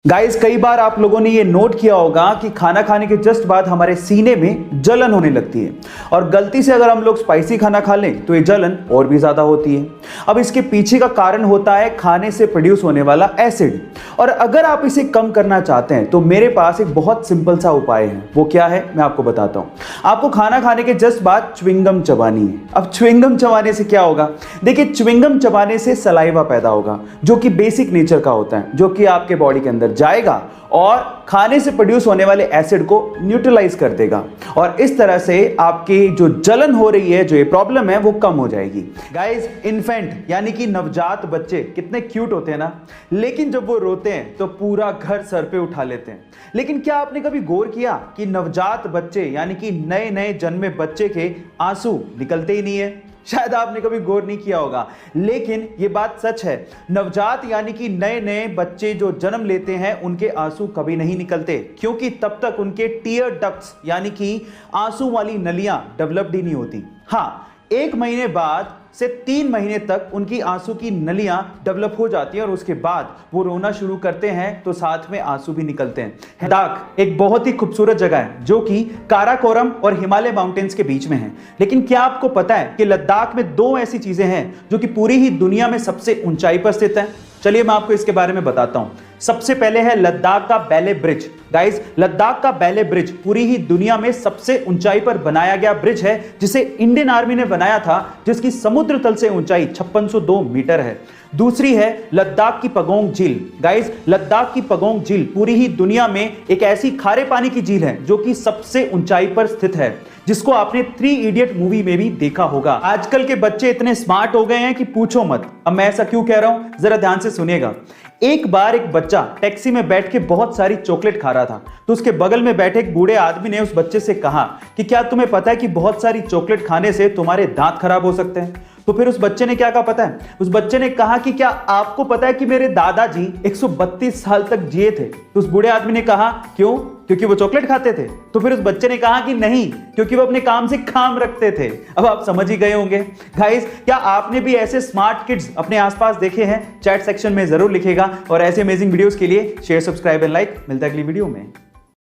Guys, कई बार आप लोगों ने ये नोट किया होगा कि खाना खाने के जस्ट बाद हमारे सीने में जलन होने लगती है और गलती से अगर हम लोग स्पाइसी खाना खा लें तो ये जलन और भी ज्यादा होती है। अब इसके पीछे का कारण होता है खाने से प्रोड्यूस होने वाला एसिड। और अगर आप इसे कम करना चाहते हैं तो मेरे पास एक बहुत सिंपल सा उपाय है। वो क्या है मैं आपको बताता हूं। आपको खाना खाने के जस्ट बाद च्युइंगम चबानी है। अब च्युइंगम चबाने से क्या होगा? देखिए, च्युइंगम चबाने से सलाइवा पैदा होगा जो कि बेसिक नेचर का होता है, जो कि आपके बॉडी के अंदर जाएगा और खाने से प्रोड्यूस होने वाले एसिड को न्यूट्रलाइज कर देगा और इस तरह से आपकी जो जलन हो रही है, जो ये प्रॉब्लम है, वो कम हो जाएगी। गाइस, इन्फेंट यानी कि नवजात बच्चे कितने क्यूट होते हैं ना, लेकिन जब वो रोते हैं तो पूरा घर सर पे उठा लेते हैं। लेकिन क्या आपने कभी गौर किया कि नवजात बच्चे यानी कि नए नए जन्मे बच्चे के आंसू निकलते ही नहीं है? शायद आपने कभी गौर नहीं किया होगा, लेकिन यह बात सच है। नवजात यानी कि नए नए बच्चे जो जन्म लेते हैं उनके आंसू कभी नहीं निकलते, क्योंकि तब तक उनके टीयर डक्ट्स यानी कि आंसू वाली नलियां डेवलप्ड ही नहीं होती। हाँ, 1 महीने बाद से 3 महीने तक उनकी आंसू की नलियां डेवलप हो जाती हैं और उसके बाद वो रोना शुरू करते हैं तो साथ में आंसू भी निकलते हैं। लद्दाख एक बहुत ही खूबसूरत जगह है जो कि काराकोरम और हिमालय माउंटेन्स के बीच में है। लेकिन क्या आपको पता है कि लद्दाख में 2 ऐसी चीजें हैं जो कि पूरी ही दुनिया में सबसे ऊंचाई पर स्थित है? चलिए मैं आपको इसके बारे में बताता हूं। सबसे पहले है लद्दाख का बैले ब्रिज। गाइस, लद्दाख का बैले ब्रिज पूरी ही दुनिया में सबसे ऊंचाई पर बनाया गया ब्रिज है, जिसे इंडियन आर्मी ने बनाया था, जिसकी समुद्र तल से ऊंचाई 5602 मीटर है। दूसरी है लद्दाख की पगोंग झील। गाइस, लद्दाख की पगोंग झील पूरी ही दुनिया में एक ऐसी खारे पानी की झील है जो कि सबसे ऊंचाई पर स्थित है, जिसको आपने 3 इडियट मूवी में भी देखा होगा। आजकल के बच्चे इतने स्मार्ट हो गए हैं कि पूछो मत। अब मैं ऐसा क्यों कह रहा हूं, जरा ध्यान से सुनिएगा। एक बार एक बच्चा टैक्सी में बैठ के बहुत सारी चॉकलेट खा रहा था, तो उसके बगल में बैठे एक बूढ़े आदमी ने उस बच्चे से कहा कि क्या तुम्हें पता है कि बहुत सारी चॉकलेट खाने से तुम्हारे दांत खराब हो सकते हैं? तो फिर उस बच्चे ने क्या कहा पता है? उस बच्चे ने कहा कि क्या आपको पता है कि मेरे दादाजी 132 साल तक जिए थे? तो उस बूढ़े आदमी ने कहा क्यों? क्योंकि वो चॉकलेट खाते थे। तो फिर उस बच्चे ने कहा कि नहीं, क्योंकि वो अपने काम से काम रखते थे। अब आप समझ ही गए होंगे। गाइस, क्या आपने भी ऐसे स्मार्ट किड्स अपने आसपास देखे हैं? चैट सेक्शन में जरूर लिखेगा और ऐसे अमेजिंग वीडियोस के लिए शेयर, सब्सक्राइब एंड लाइक। मिलता है अगली वीडियो में।